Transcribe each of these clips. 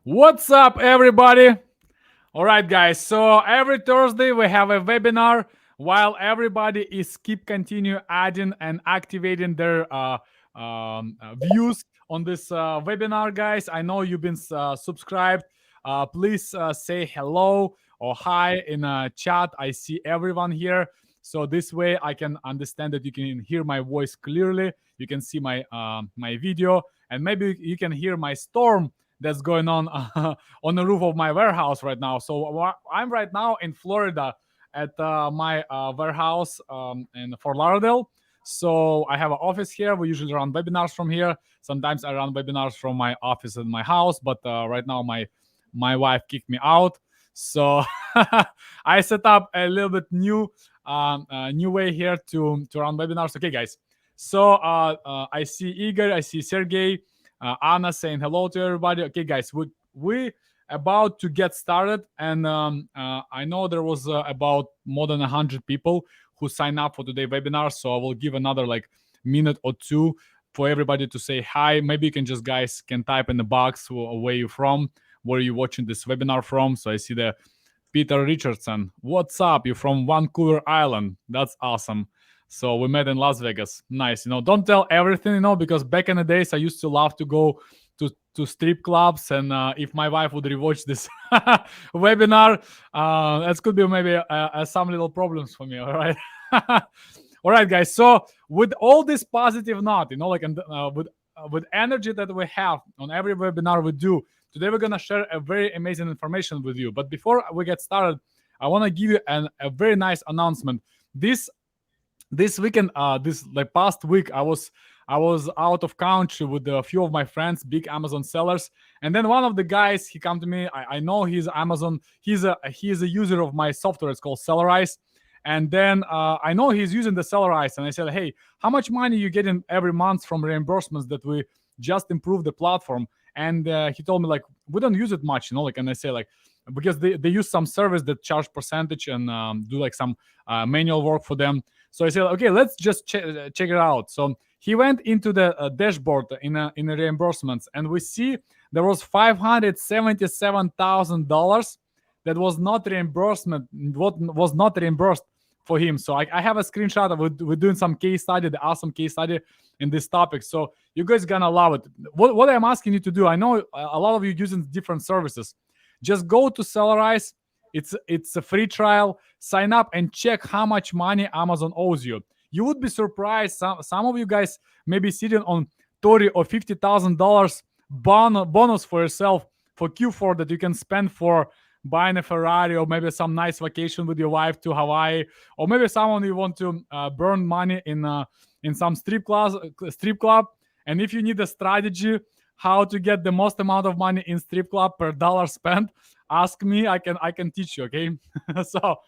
What's up, everybody? All right, guys. So every Thursday we have a webinar while everybody is continue adding and activating their views on this webinar, guys. I know you've been subscribed. Please say hello or hi in chat. I see everyone here. So this way I can understand that you can hear my voice clearly. You can see my video, and maybe you can hear my storm that's going on the roof of my warehouse right now. So I'm right now in Florida at my warehouse in Fort Lauderdale. So I have an office here. We usually run webinars from here. Sometimes I run webinars from my office in my house, but right now my wife kicked me out. So I set up a little bit new way here to run webinars. Okay, guys. So I see Igor, I see Sergey, Anna saying hello to everybody. Okay, guys, we about to get started, and I know there was about more than 100 people who signed up for today's webinar. So I will give another like minute or two for everybody to say hi. Maybe you can just guys can type in the box where you from, where you watching this webinar from. So I see the Peter Richardson. What's up? You're from Vancouver Island. That's awesome. So we met in Las Vegas. Nice. Don't tell everything, because back in the days I used to love to go to strip clubs, and if my wife would rewatch this webinar, that could be maybe some little problems for me. All right. All right, guys. So with all this positive note, with energy that we have on every webinar we do, today we're gonna share a very amazing information with you. But before we get started, I want to give you a very nice announcement. This weekend, this like past week, I was out of country with a few of my friends, big Amazon sellers, and then one of the guys, he come to me. I know he's Amazon. He is a user of my software. It's called Sellerize. And then I know he's using the Sellerize, and I said, hey, how much money you getting every month from reimbursements that we just improved the platform? And he told me, like, we don't use it much, and I say, like, because they use some service that charge percentage and do like some manual work for them. So I said, okay, let's just check it out. So he went into the dashboard in the reimbursements, and we see there was $577,000 that was not reimbursement, what was not reimbursed for him. So I have a screenshot of it. We're doing some case study, the awesome case study in this topic. So you guys gonna love it. What I'm asking you to do, I know a lot of you using different services. Just go to Sellerize. It's a free trial. Sign up and check how much money Amazon owes you. You would be surprised. Some of you guys may be sitting on $30,000 or $50,000 bonus for yourself for Q4 that you can spend for buying a Ferrari, or maybe some nice vacation with your wife to Hawaii, or maybe someone you want to burn money in some strip club. And if you need a strategy how to get the most amount of money in strip club per dollar spent, ask me. I can teach you. Okay. So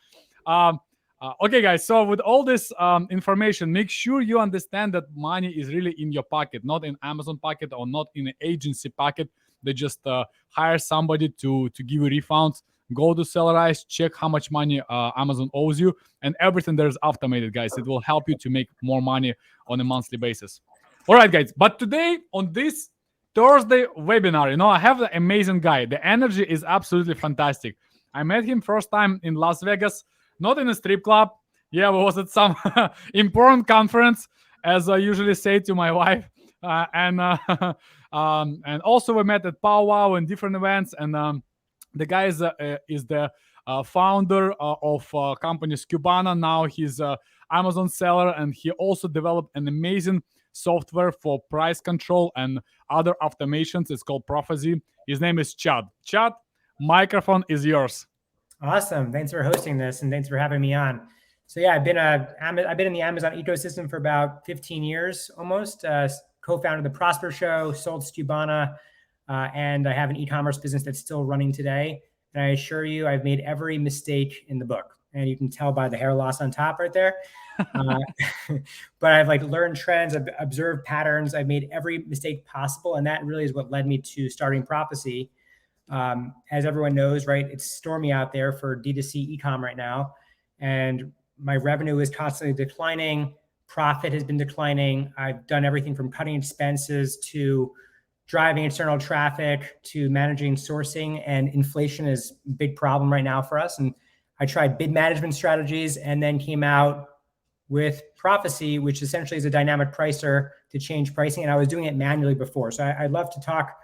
okay, guys. So with all this information, make sure you understand that money is really in your pocket, not in Amazon pocket or not in an agency pocket. They just hire somebody to give you refunds. Go to Sellerize, check how much money Amazon owes you, and everything there is automated, guys. It will help you to make more money on a monthly basis. All right, guys. But today on this Thursday webinar, I have an amazing guy. The energy is absolutely fantastic. I met him first time in Las Vegas, not in a strip club. Yeah, we was at some important conference, as I usually say to my wife. And also we met at powwow and different events. And the guy is the founder of company Skubana. Now he's an Amazon seller, and he also developed an amazing software for price control and other automations. It's called Prophecy. His name is Chad. Chad, microphone is yours. Awesome. Thanks for hosting this, and thanks for having me on. So yeah, I've been in the Amazon ecosystem for about 15 years almost. Co-founded the Prosper Show, sold Skubana, and I have an e-commerce business that's still running today. And I assure you, I've made every mistake in the book, and you can tell by the hair loss on top right there. But I've learned trends, I've observed patterns, I've made every mistake possible, and that really is what led me to starting Prophecy. As everyone knows, right, it's stormy out there for D2C e-com right now, and my revenue is constantly declining. Profit has been declining. I've done everything from cutting expenses to driving external traffic to managing sourcing, and inflation is a big problem right now for us. And I tried bid management strategies and then came out with Prophecy, which essentially is a dynamic pricer to change pricing. And I was doing it manually before. So I'd love to talk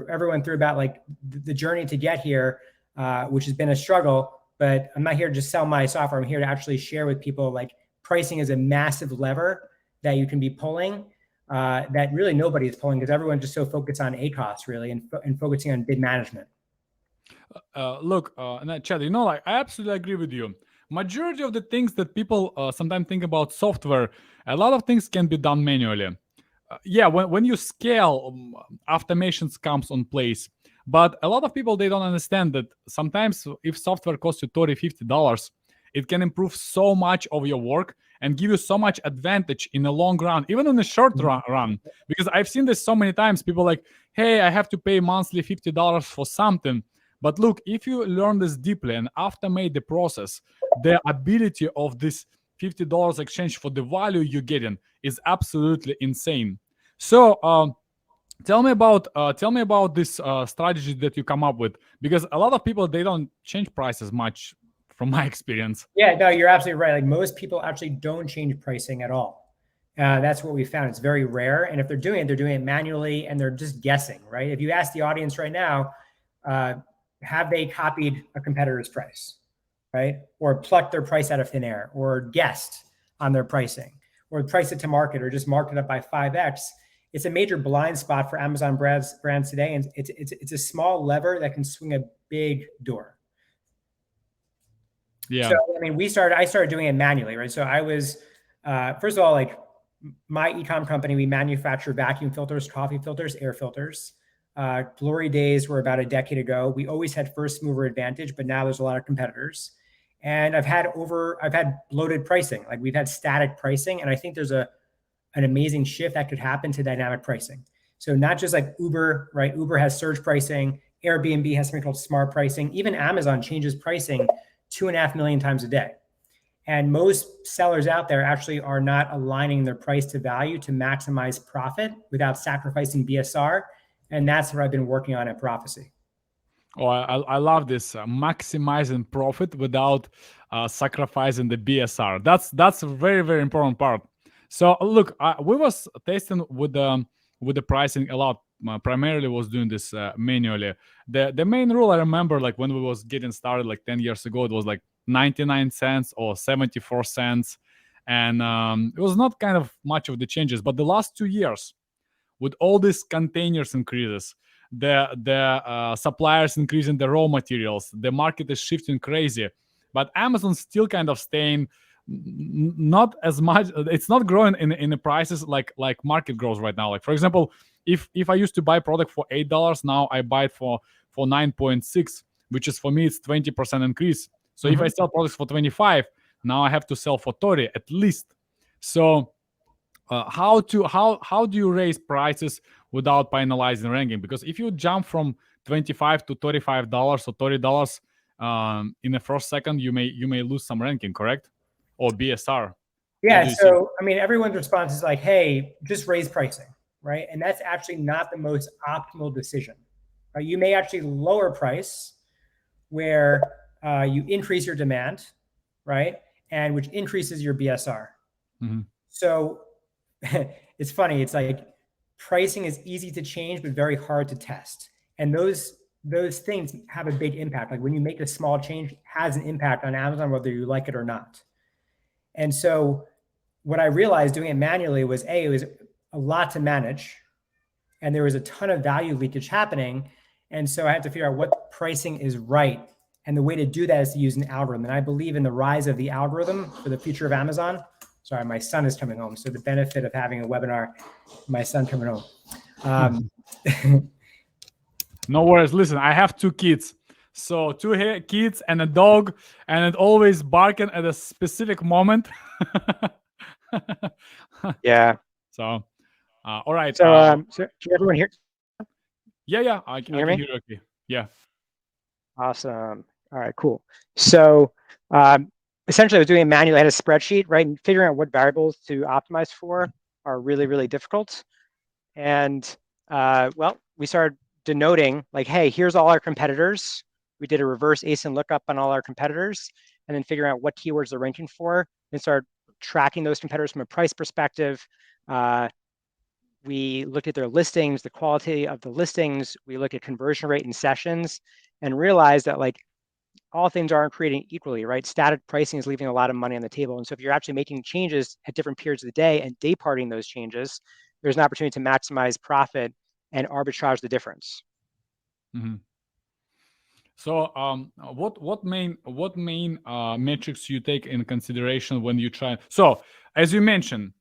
everyone through about like the journey to get here, which has been a struggle, but I'm not here to just sell my software. I'm here to actually share with people like pricing is a massive lever that you can be pulling that really nobody is pulling because everyone's just so focused on ACoS really and focusing on bid management. Look, Chad, you know, like I absolutely agree with you. Majority of the things that people sometimes think about software, a lot of things can be done manually. Yeah, when you scale, automations comes on place. But a lot of people, they don't understand that sometimes if software costs you $30-$50, it can improve so much of your work and give you so much advantage in the long run, even in the short run. Because I've seen this so many times. People like, hey, I have to pay monthly $50 for something. But look, if you learn this deeply and automate the process, the ability of this $50 exchange for the value you're getting is absolutely insane. So tell me about this strategy that you come up with, because a lot of people, they don't change prices much from my experience. Yeah, no, you're absolutely right. Like most people actually don't change pricing at all. That's what we found. It's very rare. And if they're doing it manually and they're just guessing, right? If you ask the audience right now, have they copied a competitor's price, right? Or plucked their price out of thin air, or guessed on their pricing, or priced it to market, or just marked it up by 5x. It's a major blind spot for Amazon brands today. And it's a small lever that can swing a big door. Yeah. So, I mean, I started doing it manually, right? So I was, first of all, like my e-com company, we manufacture vacuum filters, coffee filters, air filters. Glory days were about a decade ago. We always had first mover advantage, but now there's a lot of competitors. And I've had bloated pricing. Like we've had static pricing. And I think there's an amazing shift that could happen to dynamic pricing. So not just like Uber, right? Uber has surge pricing. Airbnb has something called smart pricing. Even Amazon changes pricing 2.5 million times a day. And most sellers out there actually are not aligning their price to value to maximize profit without sacrificing BSR. And that's what I've been working on at Prophecy. Oh, I love this, maximizing profit without sacrificing the BSR. That's a very, very important part. So look, we was testing with the pricing a lot. Primarily was doing this manually. The main rule I remember, like when we was getting started like 10 years ago, it was like 99 cents or 74 cents. And it was not kind of much of the changes. But the last 2 years, with all these containers increases, the suppliers increasing the raw materials, the market is shifting crazy. But Amazon's still kind of staying not as much. It's not growing in the prices like market grows right now. Like for example, if I used to buy product for $8, now I buy it for 9.6, which is for me it's 20% increase. So if I sell products for 25, now I have to sell for 30 at least. So how do you raise prices without penalizing ranking? Because if you jump from $25 to $35 or $30 in the first second, you may lose some ranking, correct? Or BSR. Yeah. So I mean, everyone's response is like, "Hey, just raise pricing," right? And that's actually not the most optimal decision. Right? You may actually lower price, where you increase your demand, right, and which increases your BSR. So it's funny. It's like pricing is easy to change, but very hard to test. And those things have a big impact. Like when you make a small change, it has an impact on Amazon, whether you like it or not. And so what I realized doing it manually was it was a lot to manage, and there was a ton of value leakage happening. And so I had to figure out what pricing is right. And the way to do that is to use an algorithm. And I believe in the rise of the algorithm for the future of Amazon. Sorry, my son is coming home. So the benefit of having a webinar, my son coming home. No worries. Listen, I have 2 kids. So 2 kids and a dog, and it always barking at a specific moment. Yeah. So, all right. So, can everyone hear? Yeah. I can hear you. Okay. Yeah. Awesome. All right, cool. So, essentially, I was doing it manually. I had a spreadsheet, right? And figuring out what variables to optimize for are really, really difficult. And Well, we started denoting like, hey, here's all our competitors. We did a reverse ASIN lookup on all our competitors, and then figuring out what keywords they're ranking for, and start tracking those competitors from a price perspective. We looked at their listings, the quality of the listings. We looked at conversion rate in sessions, and realized that like all things aren't creating equally, right? Static pricing is leaving a lot of money on the table. And so if you're actually making changes at different periods of the day and day parting those changes, there's an opportunity to maximize profit and arbitrage the difference. Mm-hmm. So what main metrics you take in consideration when you try? So as you mentioned,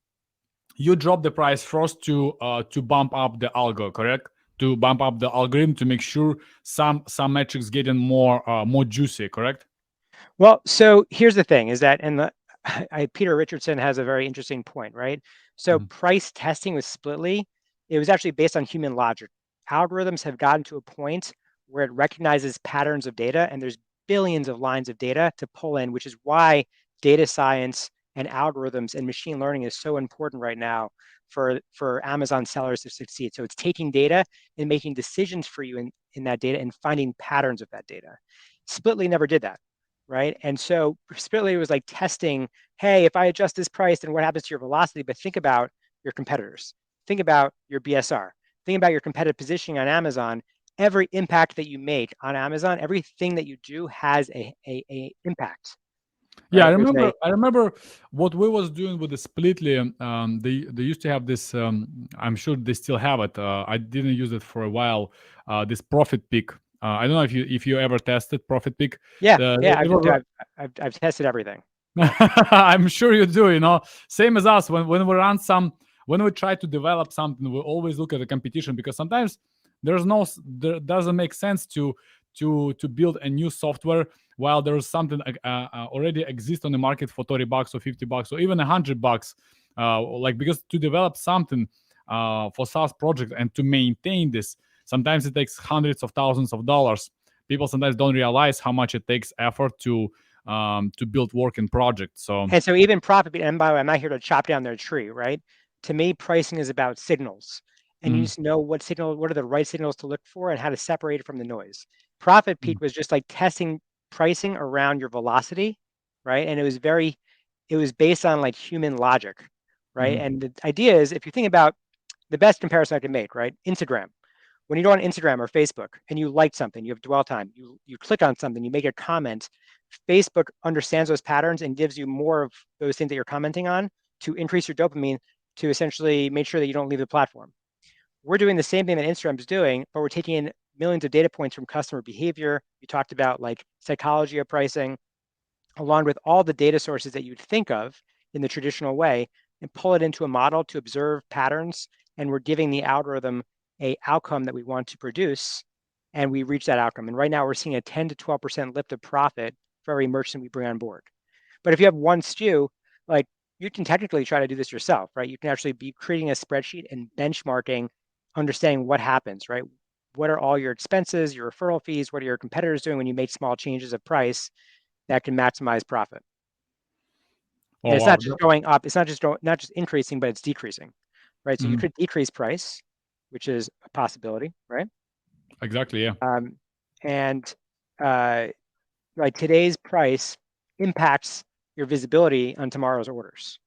you drop the price first to bump up the algo, correct? To bump up the algorithm to make sure some metrics getting more juicy, correct? Well, so here's the thing: is that Peter Richardson has a very interesting point, right? So price testing with Splitly, it was actually based on human logic. Algorithms have gotten to a point where it recognizes patterns of data, and there's billions of lines of data to pull in, which is why data science and algorithms and machine learning is so important right now for Amazon sellers to succeed. So it's taking data and making decisions for you in that data and finding patterns of that data. Splitly never did that, right? And so Splitly was like testing, hey, if I adjust this price, then what happens to your velocity? But think about your competitors. Think about your BSR. Think about your competitive positioning on Amazon. Every impact that you make on Amazon, everything that you do has a impact. Yeah, right? I remember what we was doing with the Splitly. They used to have this. I'm sure they still have it. I didn't use it for a while. This profit peak. I don't know if you ever tested profit peak. Yeah, I've tested everything. I'm sure you do. You know, same as us. When we run when we try to develop something, we always look at the competition, because sometimes there doesn't make sense to build a new software while there's something already exists on the market for $30 or $50 or even $100. Like, because to develop something for SaaS project and to maintain this, sometimes it takes hundreds of thousands of dollars. People sometimes don't realize how much it takes effort to build working projects. So and so even profit, and by the way, I'm not here to chop down their tree, right? To me, pricing is about signals, and you just know what are the right signals to look for and how to separate it from the noise. Profit peak was just like testing pricing around your velocity, right? And it was based on like human logic, right? And the idea is, if you think about the best comparison I can make, right? Instagram. When you go on Instagram or Facebook and you like something, you have dwell time, you click on something, you make a comment, Facebook understands those patterns and gives you more of those things that you're commenting on to increase your dopamine, to essentially make sure that you don't leave the platform. We're doing the same thing that Instagram is doing, but we're taking in millions of data points from customer behavior. You talked about like psychology of pricing, along with all the data sources that you'd think of in the traditional way, and pull it into a model to observe patterns. And we're giving the algorithm a outcome that we want to produce, and we reach that outcome. And right now we're seeing a 10 to 12% lift of profit for every merchant we bring on board. But if you have one SKU, like, you can technically try to do this yourself, right? You can actually be creating a spreadsheet and benchmarking, understanding what happens, right? What are all your expenses, your referral fees? What are your competitors doing when you make small changes of price that can maximize profit? Oh, and it's wow. not just going up, it's not just increasing, but it's decreasing, right? So you could decrease price, which is a possibility, right? Exactly, yeah. And like, today's price impacts your visibility on tomorrow's orders.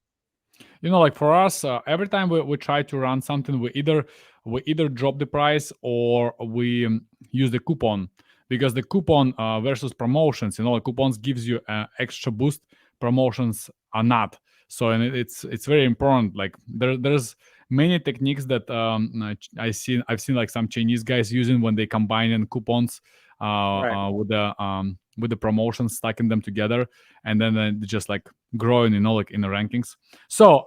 You know, like for us, every time we try to run something, we either drop the price or we use the coupon, because the coupon versus promotions, you know, like coupons gives you extra boost, promotions are not. So, and it's very important. Like there's many techniques that I've seen like some Chinese guys using when they combine in coupons with the promotions, stacking them together, and then just like growing, you know, like in the rankings. So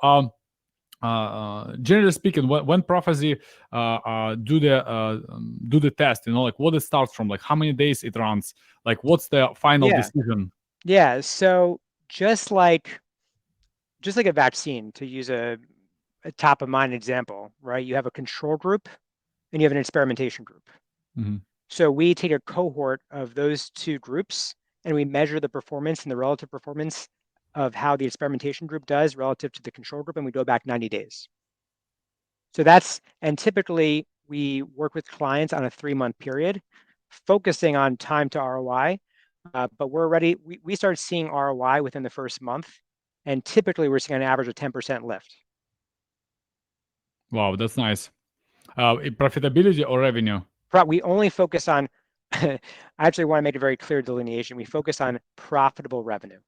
generally speaking, when Prophecy do the test, you know, like what it starts from, like how many days it runs, like what's the final decision? Yeah, so just like a vaccine, to use a top of mind example, right? You have a control group and you have an experimentation group. So we take a cohort of those two groups and we measure the performance and the relative performance of how the experimentation group does relative to the control group, and we go back 90 days. So and typically we work with clients on a 3-month period, focusing on time to ROI. But we start seeing ROI within the first month, and typically we're seeing an average of 10% lift. Wow, that's nice. Profitability or revenue? We only focus on, I actually want to make a very clear delineation. We focus on profitable revenue,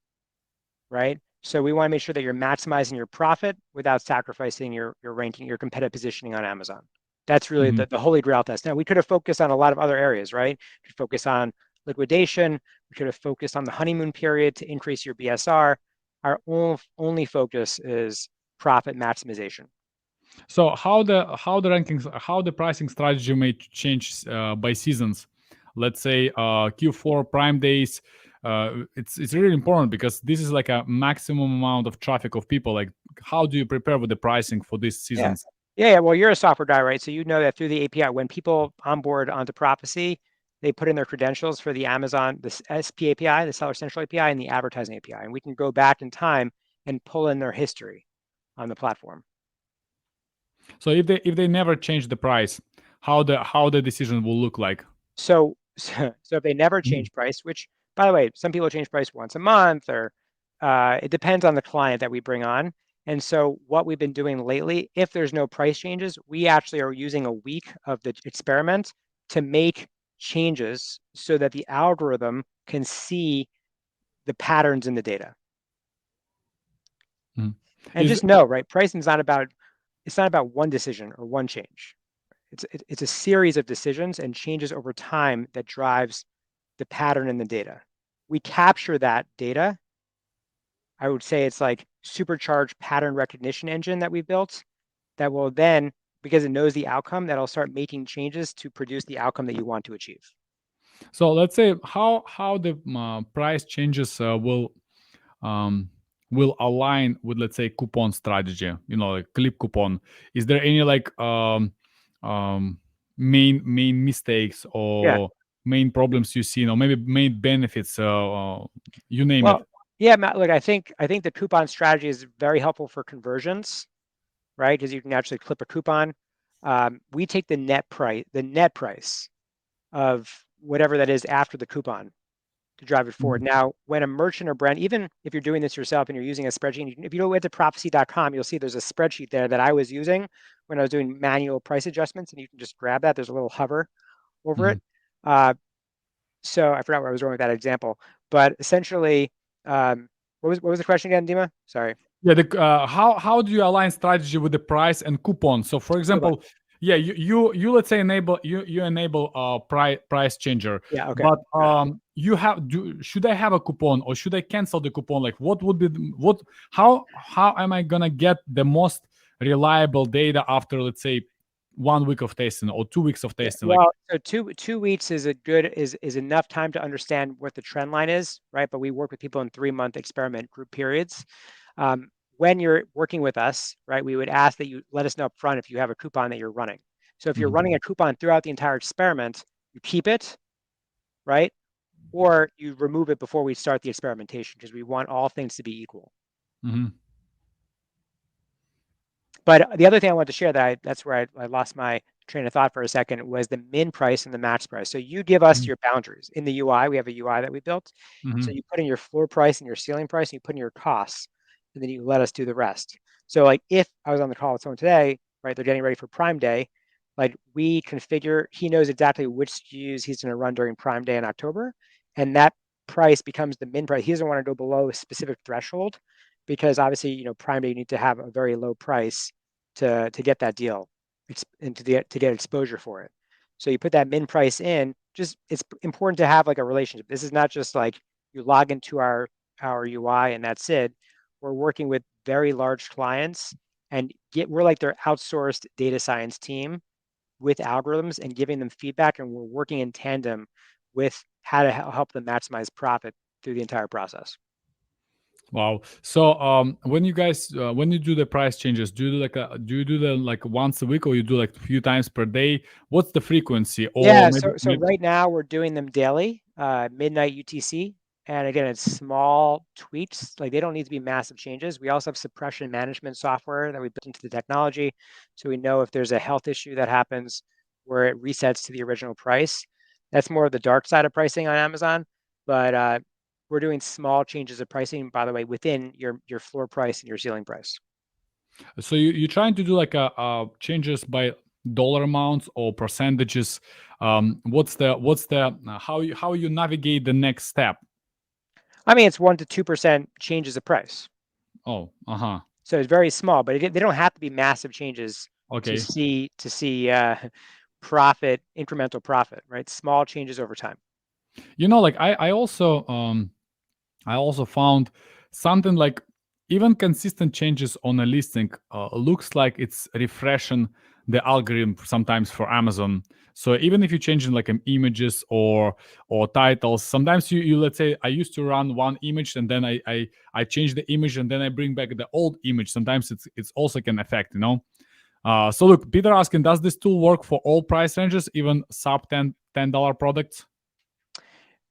right? So we want to make sure that you're maximizing your profit without sacrificing your ranking, your competitive positioning on Amazon. That's really the holy grail test. Now, we could have focused on a lot of other areas, right? We could focus on liquidation. We could have focused on the honeymoon period to increase your BSR. Our only focus is profit maximization. So how the pricing strategy may change by seasons? Let's say Q4 Prime Days. It's really important because this is like a maximum amount of traffic of people. Like, how do you prepare with the pricing for these seasons? Yeah. Well, you're a software guy, right? So you know that through the API, when people onboard onto Prophecy, they put in their credentials for the Amazon, the SP API, the Seller Central API, and the Advertising API, and we can go back in time and pull in their history on the platform. So if they never change the price, how the decision will look like? So if they never change price, which, by the way, some people change price once a month, or it depends on the client that we bring on. And so what we've been doing lately, if there's no price changes, we actually are using a week of the experiment to make changes so that the algorithm can see the patterns in the data. And just know, right? Pricing is not about one decision or one change. It's a series of decisions and changes over time that drives the pattern in the data. We capture that data. I would say it's like supercharged pattern recognition engine that we built that will then, because it knows the outcome, that'll start making changes to produce the outcome that you want to achieve. So let's say how the price changes will align with, let's say, coupon strategy. You know, like clip coupon. Is there any like main mistakes or main problems you see, or maybe main benefits? You name it. Yeah, Matt, look, I think the coupon strategy is very helpful for conversions, right? Because you can actually clip a coupon. We take the net price of whatever that is after the coupon to drive it forward. Now, when a merchant or brand, even if you're doing this yourself and you're using a spreadsheet, if you go to prophecy.com, you'll see there's a spreadsheet there that I was using when I was doing manual price adjustments, and you can just grab that. There's a little hover over it. So I forgot where I was going with that example, but essentially, what was the question again, Dima? Sorry. Yeah, how do you align strategy with the price and coupon? So, for example, you let's say enable price changer. Yeah. Okay. But should I have a coupon or should I cancel the coupon? Like, what would be how am I gonna get the most reliable data after, let's say, 1 week of testing or 2 weeks of testing? Well, so 2 weeks is enough time to understand what the trend line is, right? But we work with people in 3-month experiment group periods. When you're working with us, right, we would ask that you let us know up front if you have a coupon that you're running. So if you're running a coupon throughout the entire experiment, you keep it, right? Or you remove it before we start the experimentation, because we want all things to be equal. But the other thing I wanted to share that's where I lost my train of thought for a second, was the min price and the max price. So you give us your boundaries. In the UI, we have a UI that we built. So you put in your floor price and your ceiling price, and you put in your costs, and then you let us do the rest. So like if I was on the call with someone today, right, they're getting ready for Prime Day, like we configure, he knows exactly which SKUs he's going to run during Prime Day in October, and that price becomes the min price. He doesn't want to go below a specific threshold, because obviously, you know, Prime Day, you need to have a very low price to get that deal and to get exposure for it. So you put that min price in. Just, it's important to have like a relationship. This is not just like you log into our UI and that's it. We're working with very large clients, and we're like their outsourced data science team with algorithms and giving them feedback, and we're working in tandem with how to help them maximize profit through the entire process. Wow. So when you guys when you do the price changes, do you do them like once a week, or you do like a few times per day? What's the frequency? Or so right now we're doing them daily, midnight UTC. And again, it's small tweaks. Like, they don't need to be massive changes. We also have suppression management software that we built into the technology, so we know if there's a health issue that happens, where it resets to the original price. That's more of the dark side of pricing on Amazon, but we're doing small changes of pricing, by the way, within your floor price and your ceiling price. So you're trying to do like a changes by dollar amounts or percentages. What's the how you navigate the next step? I mean, it's 1 to 2% changes of price. Oh, So it's very small, but they don't have to be massive changes okay. to see profit, incremental profit, right? Small changes over time. You know, like I also found something like even consistent changes on a listing looks like it's refreshing the algorithm sometimes for Amazon. So even if you're changing like images or titles, sometimes you let's say I used to run one image and then I change the image and then I bring back the old image. Sometimes it's also can affect, you know. So look, Peter asking, does this tool work for all price ranges, even sub $10 products?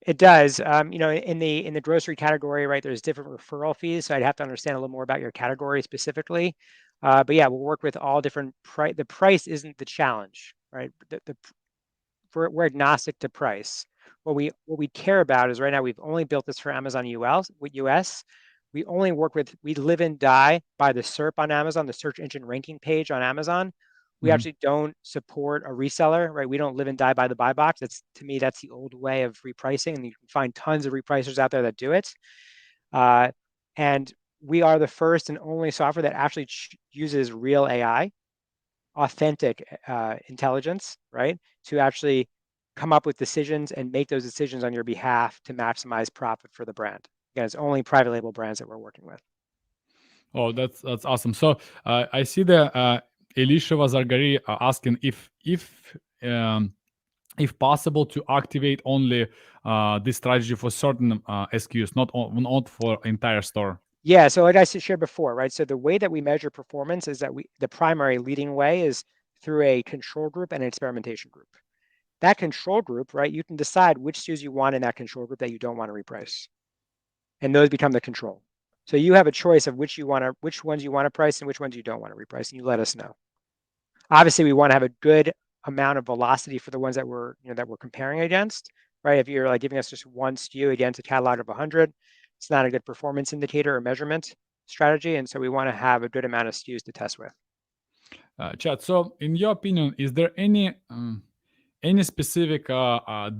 It does. You know, in the grocery category, right, there's different referral fees. So I'd have to understand a little more about your category specifically. But yeah, we'll work with all different price. The price isn't the challenge, right? We're agnostic to price. What we care about is right now we've only built this for Amazon US. We only work with, we live and die by the SERP on Amazon, the search engine ranking page on Amazon. We actually don't support a reseller, right? We don't live and die by the buy box. To me, that's the old way of repricing, and you can find tons of repricers out there that do it. And we are the first and only software that actually uses real AI, authentic intelligence, right? To actually come up with decisions and make those decisions on your behalf to maximize profit for the brand. Again, it's only private label brands that we're working with. Oh, that's awesome. So I see the 𝐿𝑒𝑗𝑒𝑉𝒂𝒍 asking if possible to activate only this strategy for certain SKUs, not for entire store. Yeah, so like I shared before, right? So the way that we measure performance is that the primary leading way is through a control group and an experimentation group. That control group, right? You can decide which SKUs you want in that control group that you don't want to reprice, and those become the control. So you have a choice of which ones you want to price and which ones you don't want to reprice, and you let us know. Obviously, we want to have a good amount of velocity for the ones that we're comparing against, right? If you're like giving us just one SKU against a catalog of 100, it's not a good performance indicator or measurement strategy, and so we want to have a good amount of SKUs to test with. Chad, so in your opinion, is there any specific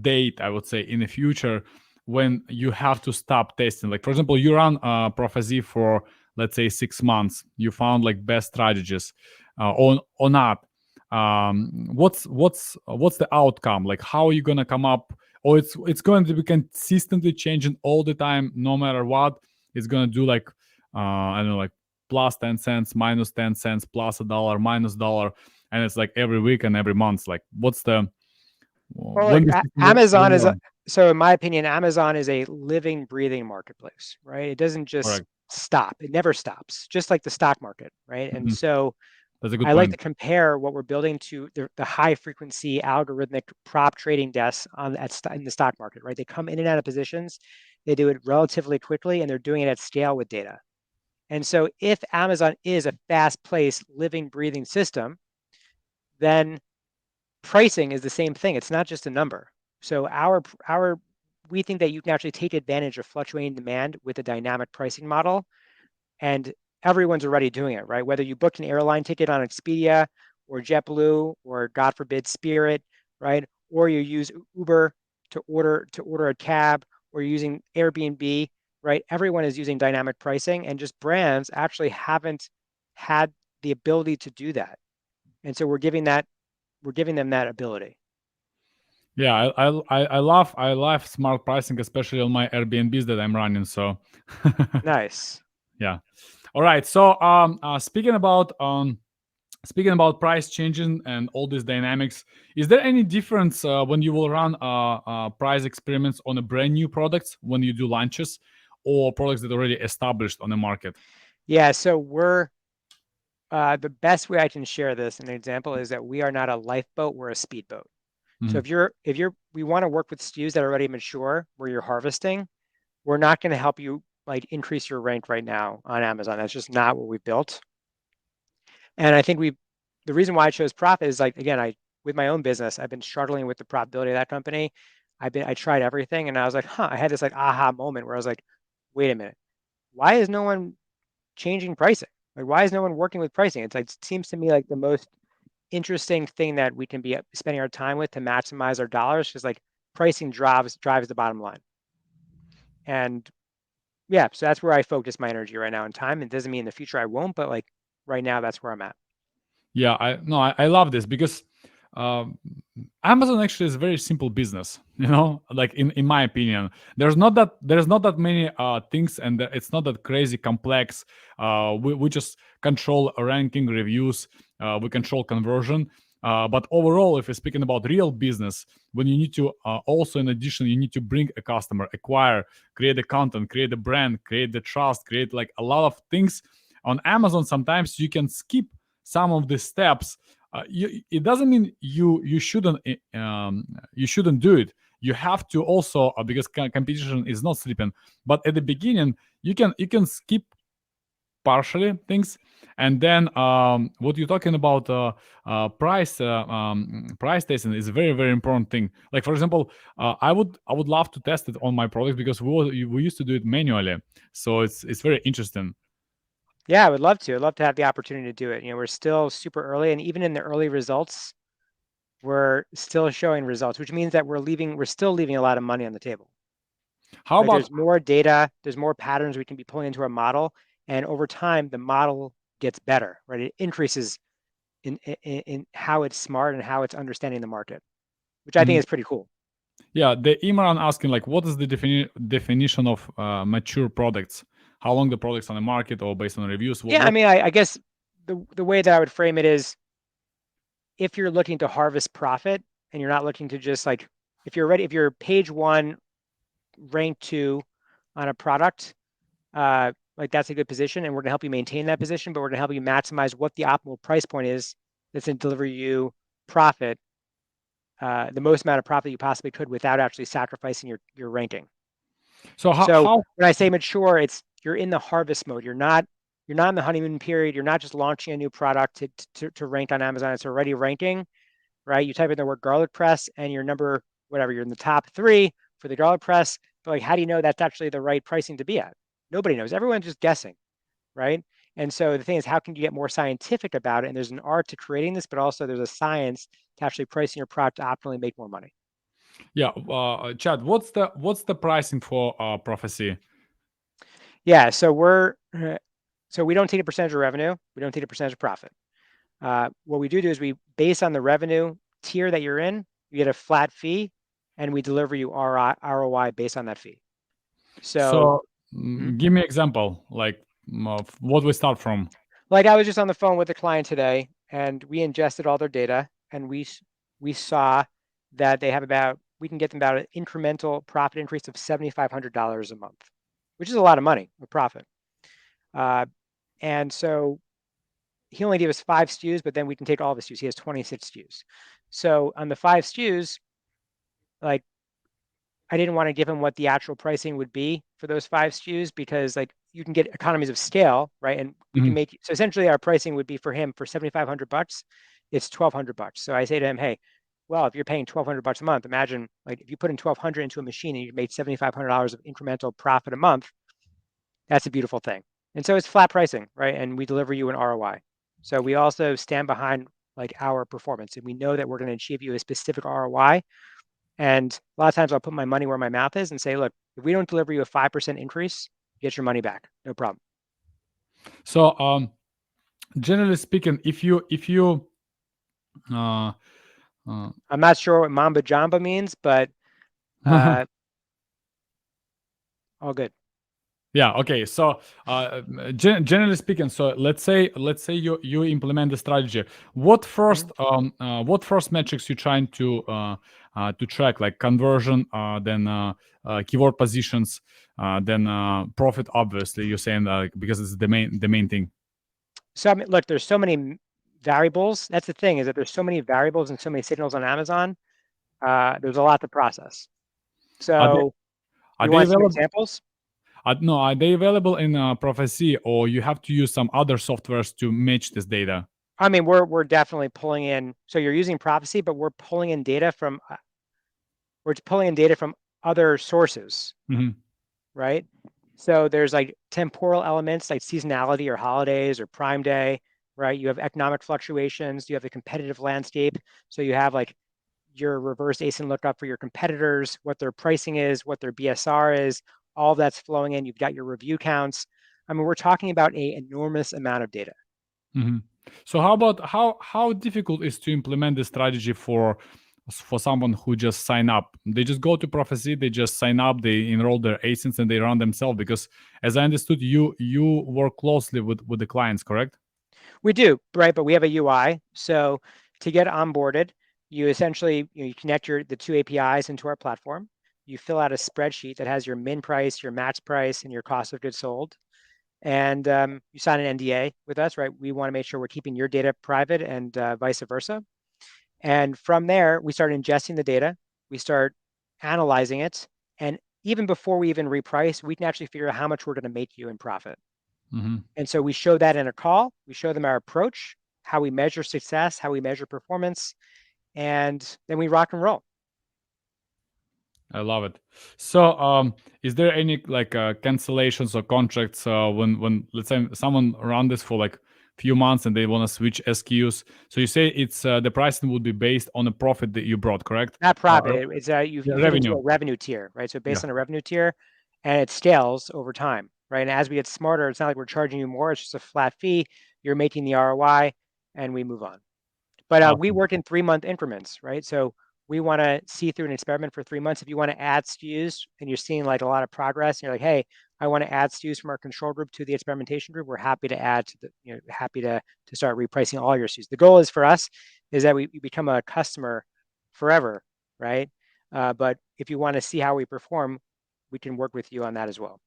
date, I would say, in the future when you have to stop testing? Like, for example, you run 𝒊𝒂𝒏 for, let's say, 6 months. You found like best strategies or not. What's the outcome? Like, how are you gonna come up? Or it's going to be consistently changing all the time, no matter what. It's gonna do like I don't know, like plus 10 cents, minus 10 cents, plus $1, minus $1, and it's like every week and every month. Like, what's the Well, Amazon is so in my opinion, Amazon is a living, breathing marketplace, right? It doesn't just stop. It never stops, just like the stock market, right? And so that's a good I point. like to compare what we're building to the high frequency algorithmic prop trading desks in the stock market, right? They come in and out of positions. They do it relatively quickly, and they're doing it at scale with data. And so if Amazon is a fast-paced, living, breathing system, then pricing is the same thing. It's not just a number. So we think that you can actually take advantage of fluctuating demand with a dynamic pricing model, and everyone's already doing it, right? Whether you booked an airline ticket on Expedia or JetBlue or God forbid Spirit, right? Or you use Uber to order a cab, or you're using Airbnb, right? Everyone is using dynamic pricing, and just brands actually haven't had the ability to do that. And so we're giving them that ability. Yeah, I love smart pricing, especially on my Airbnbs that I'm running. So nice. Yeah. All right. So speaking about price changing and all these dynamics, is there any difference when you will run price experiments on a brand new products when you do launches, or products that are already established on the market? Yeah. So we're the best way I can share this, an example, is that we are not a lifeboat, we're a speedboat. So we want to work with SKUs that are already mature where you're harvesting. We're not going to help you like increase your rank right now on Amazon. That's just not what we've built. And I think the reason why I chose profit is, like, again, with my own business, I've been struggling with the profitability of that company. I tried everything, and I was like, huh, I had this like aha moment where I was like, wait a minute, why is no one changing pricing? Like, why is no one working with pricing? It's like, it seems to me like the most interesting thing that we can be spending our time with to maximize our dollars, because like pricing drives the bottom line. And yeah, so that's where I focus my energy right now and time. It doesn't mean in the future I won't, but like right now, that's where I'm at. Yeah, I love this because um, Amazon actually is a very simple business. Like in my opinion, there's not that many things, and it's not that crazy complex. We just control ranking, reviews, we control conversion. But overall, if we're speaking about real business, when you need to also, in addition, you need to bring a customer, acquire, create the content, create the brand, create the trust, create like a lot of things. On Amazon, sometimes you can skip some of the steps. It doesn't mean you shouldn't do it. You have to also, because competition is not sleeping. But at the beginning, you can skip partially things, and then what you're talking about, price testing is a very, very important thing. Like, for example, I would love to test it on my product, because we used to do it manually, so it's very interesting. Yeah, I would love to. I'd love to have the opportunity to do it. We're still super early, and even in the early results, we're still showing results, which means that we're still leaving a lot of money on the table. How Like, about there's more data, there's more patterns we can be pulling into our model, and over time, the model gets better, right? It increases in how it's smart and how it's understanding the market, which I think is pretty cool. Yeah, the Imran asking, like, what is the definition of mature products? How long the products on the market, or based on reviews? I mean, I guess the way that I would frame it is, if you're looking to harvest profit and you're not looking to just like, if you're page 1, rank 2 on a product, like that's a good position, and we're gonna help you maintain that position, but we're gonna help you maximize what the optimal price point is that's gonna deliver you profit, the most amount of profit you possibly could, without actually sacrificing your ranking. So when I say mature, it's you're in the harvest mode. You're not in the honeymoon period. You're not just launching a new product to rank on Amazon. It's already ranking, right? You type in the word garlic press and you're you're in the top 3 for the garlic press. But like, how do you know that's actually the right pricing to be at? Nobody knows. Everyone's just guessing, right? And so the thing is, how can you get more scientific about it? And there's an art to creating this, but also there's a science to actually pricing your product to optimally make more money. Yeah, Chad, what's the pricing for Prophecy? Yeah, so we don't take a percentage of revenue. We don't take a percentage of profit. What we do is we base on the revenue tier that you're in, you get a flat fee, and we deliver you ROI based on that fee. So give me an example, like, of what we start from. Like, I was just on the phone with a client today, and we ingested all their data, and we saw that we can get them about an incremental profit increase of $7,500 a month, which is a lot of money of profit. And so he only gave us 5 SKUs, but then we can take all the SKUs. He has 26 SKUs. So on the 5 SKUs, like, I didn't want to give him what the actual pricing would be for those 5 SKUs, because like, you can get economies of scale, right? And we can make, so essentially our pricing would be for him for $7,500, it's $1,200. So I say to him, hey, well, if you're paying $1,200 a month, imagine like if you put in $1,200 into a machine and you made $7,500 of incremental profit a month, that's a beautiful thing. And so it's flat pricing, right? And we deliver you an ROI. So we also stand behind like our performance, and we know that we're going to achieve you a specific ROI. And a lot of times I'll put my money where my mouth is and say, look, if we don't deliver you a 5% increase, get your money back, no problem. So generally speaking, if you I'm not sure what Mamba Jamba means, but all good. Yeah. Okay. So, generally speaking, so let's say you implement the strategy. What first metrics you trying to track, like conversion, then keyword positions, then profit. Obviously, you're saying because it's the main thing. So I mean, look, there's so many variables. That's the thing, is that there's so many variables and so many signals on Amazon. There's a lot to process. So you want some examples? No, are they available in Prophecy, or you have to use some other softwares to match this data? I mean, we're definitely pulling in. So you're using prophecy, but we're pulling in data from other sources, right? So there's like temporal elements like seasonality or holidays or Prime Day, right? You have economic fluctuations. You have the competitive landscape. So you have like your reverse ASIN lookup for your competitors, what their pricing is, what their BSR is, all that's flowing in. You've got your review counts. I mean, we're talking about an enormous amount of data. So how about how difficult is to implement this strategy for someone who just sign up? They just go to Prophecy, they just sign up, they enroll their ASINs, and they run themselves. Because as I understood, you work closely with the clients, correct? We do, right? But we have a UI. So to get onboarded, you essentially you connect the two APIs into our platform. You fill out a spreadsheet that has your min price, your max price, and your cost of goods sold. And you sign an NDA with us, right? We want to make sure we're keeping your data private and vice versa. And from there, we start ingesting the data. We start analyzing it. And even before we even reprice, we can actually figure out how much we're going to make you in profit. And so we show that in a call. We show them our approach, how we measure success, how we measure performance, and then we rock and roll. I love it. So, is there any like cancellations or contracts when let's say someone run this for like few months and they want to switch SKUs? So you say it's the pricing would be based on the profit that you brought, correct? Not profit. It's you fit revenue. into a revenue tier, right? So based on a revenue tier, and it scales over time, right? And as we get smarter, it's not like we're charging you more. It's just a flat fee. You're making the ROI, and we move on. But we work in 3-month increments, right? So we want to see through an experiment for 3 months. If you want to add SKUs and you're seeing like a lot of progress, and you're like, hey, I want to add SKUs from our control group to the experimentation group, we're happy to add to the, happy to start repricing all your SKUs. The goal is for us is that we become a customer forever, right? But if you want to see how we perform, we can work with you on that as well.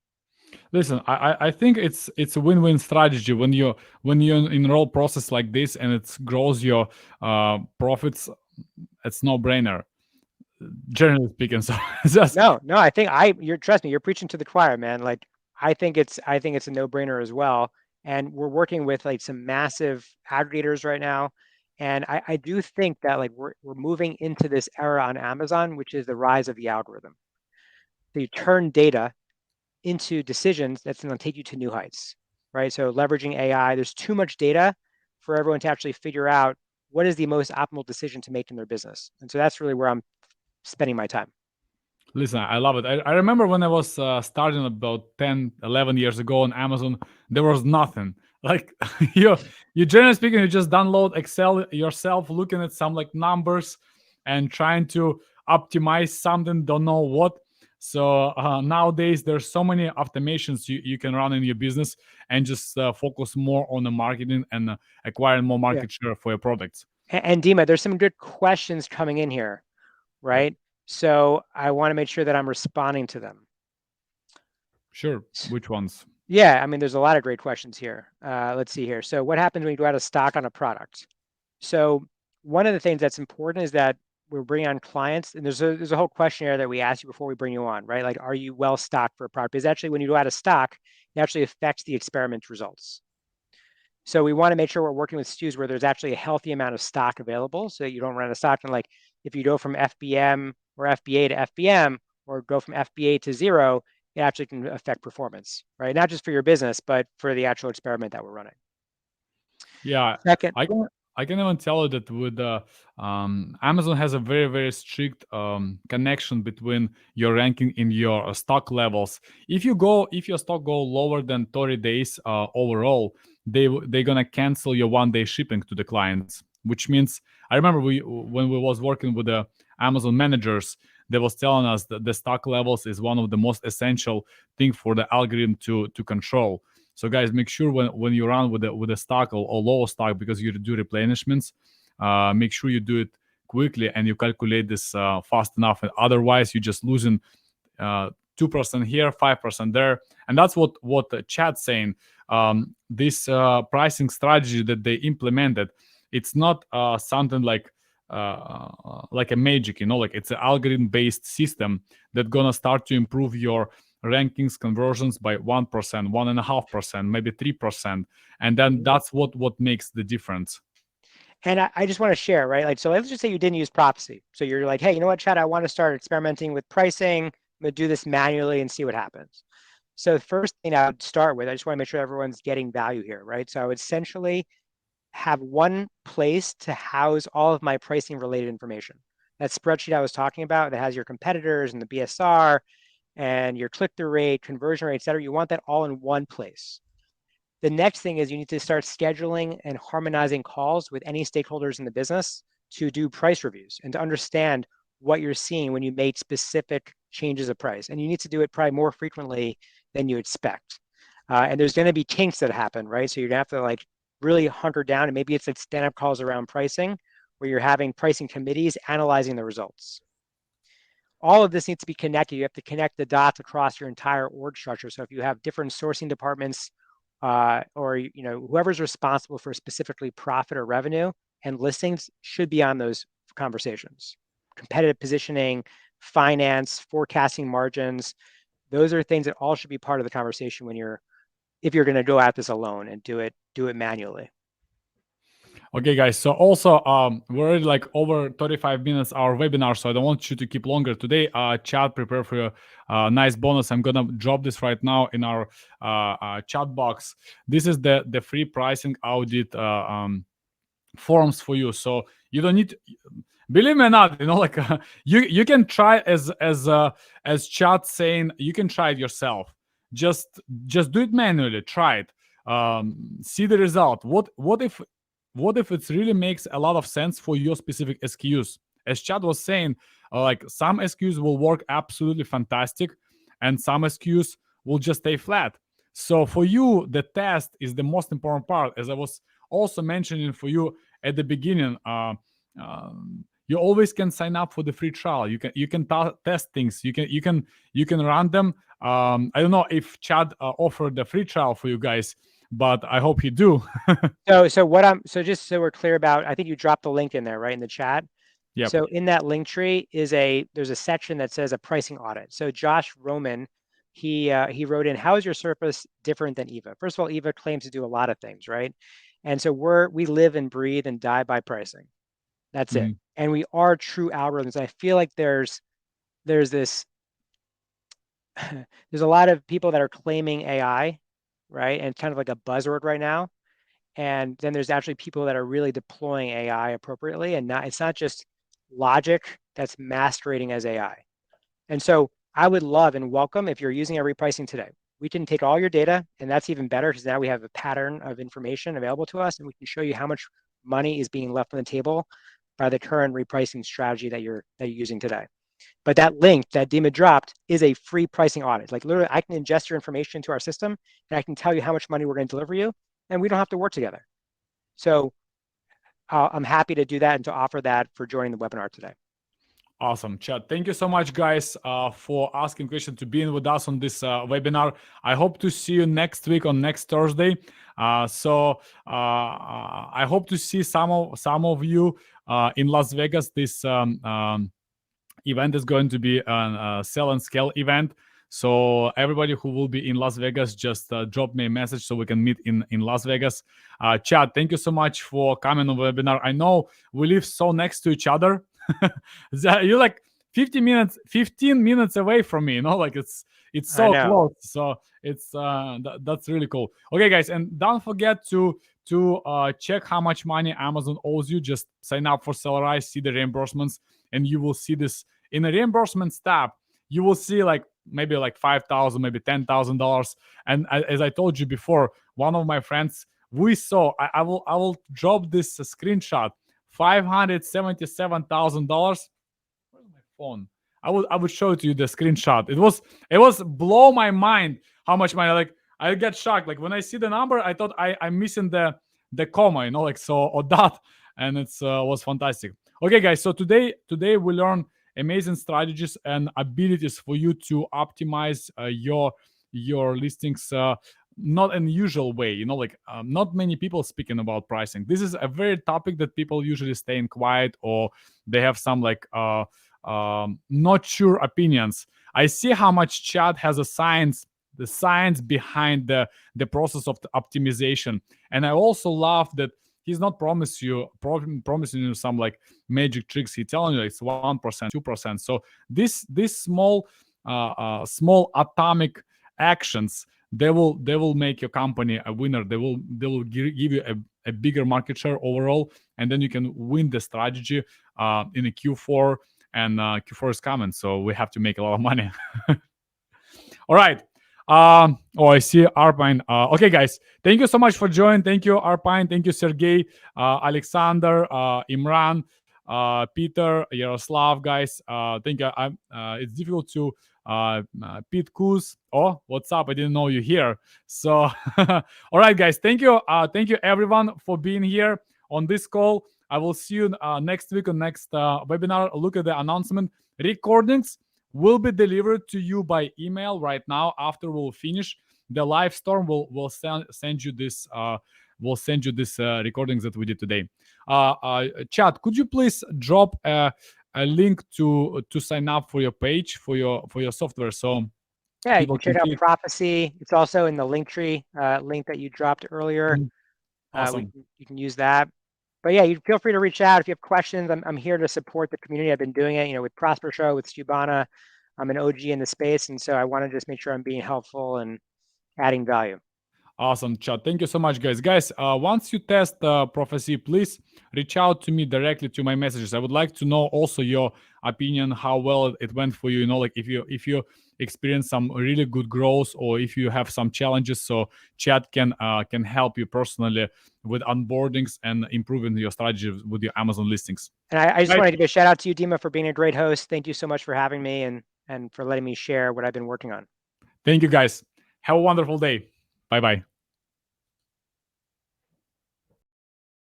Listen, I think it's a win-win strategy when you enroll process like this and it grows your profits. It's no-brainer, generally speaking. So just no, I think trust me, you're preaching to the choir, man. Like I think it's a no-brainer as well. And we're working with like some massive aggregators right now. And I do think that like we're moving into this era on Amazon, which is the rise of the algorithm. So you turn data into decisions that's going to take you to new heights, right? So leveraging AI, there's too much data for everyone to actually figure out what is the most optimal decision to make in their business. And so that's really where I'm spending my time. Listen, I love it. I remember when I was starting about 10, 11 years ago on Amazon, there was nothing. Like you generally speaking, you just download Excel yourself, looking at some like numbers and trying to optimize something, don't know what. So nowadays, there's so many automations you can run in your business and just focus more on the marketing and acquiring more market share for your products. And Dima, there's some good questions coming in here, right? Yep. So I want to make sure that I'm responding to them. Sure. Which ones? Yeah, I mean, there's a lot of great questions here. Let's see here. So what happens when you go out of stock on a product? So one of the things that's important is that we're bringing on clients, and there's a whole questionnaire that we ask you before we bring you on, right? Like, are you well stocked for a product? Because actually, when you go out of stock, it actually affects the experiment results. So we want to make sure we're working with SKUs where there's actually a healthy amount of stock available, so that you don't run out of stock. And like, if you go from FBM or FBA to FBM, or go from FBA to 0, it actually can affect performance, right? Not just for your business, but for the actual experiment that we're running. Yeah, second, I can even tell you that with Amazon has a very, very strict connection between your ranking in your stock levels. If your stock go lower than 30 days overall, they're gonna cancel your 1-day shipping to the clients. Which means I remember when we was working with the Amazon managers, they was telling us that the stock levels is one of the most essential thing for the algorithm to control. So guys, make sure when you run with a stock or low stock, because you do replenishments, make sure you do it quickly and you calculate this fast enough. And otherwise, you're just losing 2% here, 5% there, and that's what the chat's saying. This pricing strategy that they implemented, it's not something like a magic, like it's an algorithm-based system that's gonna start to improve your rankings conversions by 1%, 1.5%, maybe 3%, and then that's what makes the difference. And I just want to share, right? Like, so let's just say you didn't use prophecy. So you're like, hey, you know what, Chad, I want to start experimenting with pricing. I'm going to do this manually and see what happens. So the first thing I would start with, I just want to make sure everyone's getting value here, right? So I would essentially have one place to house all of my pricing related information. That spreadsheet I was talking about that has your competitors and the BSR and your click-through rate, conversion rate, et cetera. You want that all in one place. The next thing is you need to start scheduling and harmonizing calls with any stakeholders in the business to do price reviews and to understand what you're seeing when you make specific changes of price. And you need to do it probably more frequently than you expect. And there's going to be kinks that happen, right? So you're going to have to like really hunker down, and maybe it's like stand-up calls around pricing where you're having pricing committees analyzing the results. All of this needs to be connected. You have to connect the dots across your entire org structure. So if you have different sourcing departments, or whoever's responsible for specifically profit or revenue and listings should be on those conversations. Competitive positioning, finance, forecasting margins, those are things that all should be part of the conversation if you're going to go at this alone and do it manually. Okay, guys. So also, we're already like over 35 minutes our webinar, so I don't want you to keep longer today. Chad, prepare for your nice bonus. I'm gonna drop this right now in our chat box. This is the free pricing audit forms for you. So you don't need to, believe me or not, like you can try as Chad saying, you can try it yourself. Just do it manually. Try it. See the result. What if it really makes a lot of sense for your specific SKUs? As Chad was saying, like some SKUs will work absolutely fantastic and some SKUs will just stay flat. So for you, the test is the most important part. As I was also mentioning for you at the beginning, you always can sign up for the free trial. You can test things. You can run them. I don't know if Chad offered the free trial for you guys, but I hope you do. So just so we're clear about, I think you dropped the link in there, right, in the chat. Yep. So in that link tree there's a section that says a pricing audit. So Josh Roman, he wrote in, how is your service different than 𝑗? First of all, 𝑗 claims to do a lot of things, right? And so we live and breathe and die by pricing. That's it. And we are true algorithms. I feel like there's this there's a lot of people that are claiming AI, right? And kind of like a buzzword right now. And then there's actually people that are really deploying AI appropriately. And it's not just logic that's masquerading as AI. And so I would love and welcome if you're using our repricing today. We can take all your data, and that's even better because now we have a pattern of information available to us, and we can show you how much money is being left on the table by the current repricing strategy that you're using today. But that link that Dima dropped is a free pricing audit. Like literally, I can ingest your information into our system, and I can tell you how much money we're going to deliver you, and we don't have to work together. So I'm happy to do that and to offer that for joining the webinar today. Awesome, Chad. Thank you so much, guys, for asking questions, to being with us on this webinar. I hope to see you next week on next Thursday. So I hope to see some of you in Las Vegas. This event is going to be a sell and scale event. So everybody who will be in Las Vegas, just drop me a message so we can meet in Las Vegas. Chad, thank you so much for coming on the webinar. I know we live so next to each other. You're like 15 minutes away from me, like it's so close. So it's that's really cool. Okay, guys, and don't forget to check how much money Amazon owes you. Just sign up for Sellerize, see the reimbursements, and you will see this in the reimbursements tab. You will see maybe $5,000, maybe $10,000. And as I told you before, one of my friends, we saw, I will drop this screenshot, $577,000. Where's my phone? I would show it to you, the screenshot. It was blow my mind how much money. I get shocked. When I see the number, I thought I'm missing the comma, or dot, and it's was fantastic. Okay, guys. So today we learn amazing strategies and abilities for you to optimize your listings. Not an usual way, not many people speaking about pricing. This is a very topic that people usually stay in quiet, or they have some not sure opinions. I see how much Chad has the science behind the process of the optimization. And I also love that he's not promising you some like magic tricks. He's telling you it's 1%, 2%. So this small atomic actions, they will make your company a winner. They will give you a bigger market share overall, and then you can win the strategy in a Q4. And Q4 is coming, so we have to make a lot of money. All right. Oh, I see Arpine. Okay, guys, thank you so much for joining. Thank you, Arpine. Thank you, Sergey, Alexander, Imran, Peter, Yaroslav, guys. Thank you. It's difficult to Pete Kuz. Oh, what's up? I didn't know you here. So, all right, guys. Thank you. Thank you, everyone, for being here on this call. I will see you next week on next webinar. Look at the announcement. Recordings will be delivered to you by email right now. After we'll finish the live storm, we'll send you this. We'll send you this recordings that we did today. Chat, could you please drop a link to sign up for your page for your software? So yeah, you can check out Prophecy. It's also in the Linktree link that you dropped earlier. Awesome. You can use that. But yeah, you feel free to reach out if you have questions. I'm here to support the community. I've been doing it, with Prosper Show, with Stubana. I'm an OG in the space, and so I want to just make sure I'm being helpful and adding value. Awesome, chat. Thank you so much, guys. Guys, once you test Prophecy, please reach out to me directly to my messages. I would like to know also your opinion, how well it went for you. Like if you experience some really good growth, or if you have some challenges, so chat can help you personally with onboardings and improving your strategy with your Amazon listings. And I just want to give a shout out to you, Dima, for being a great host. Thank you so much for having me and for letting me share what I've been working on. Thank you, guys. Have a wonderful day. Bye-bye.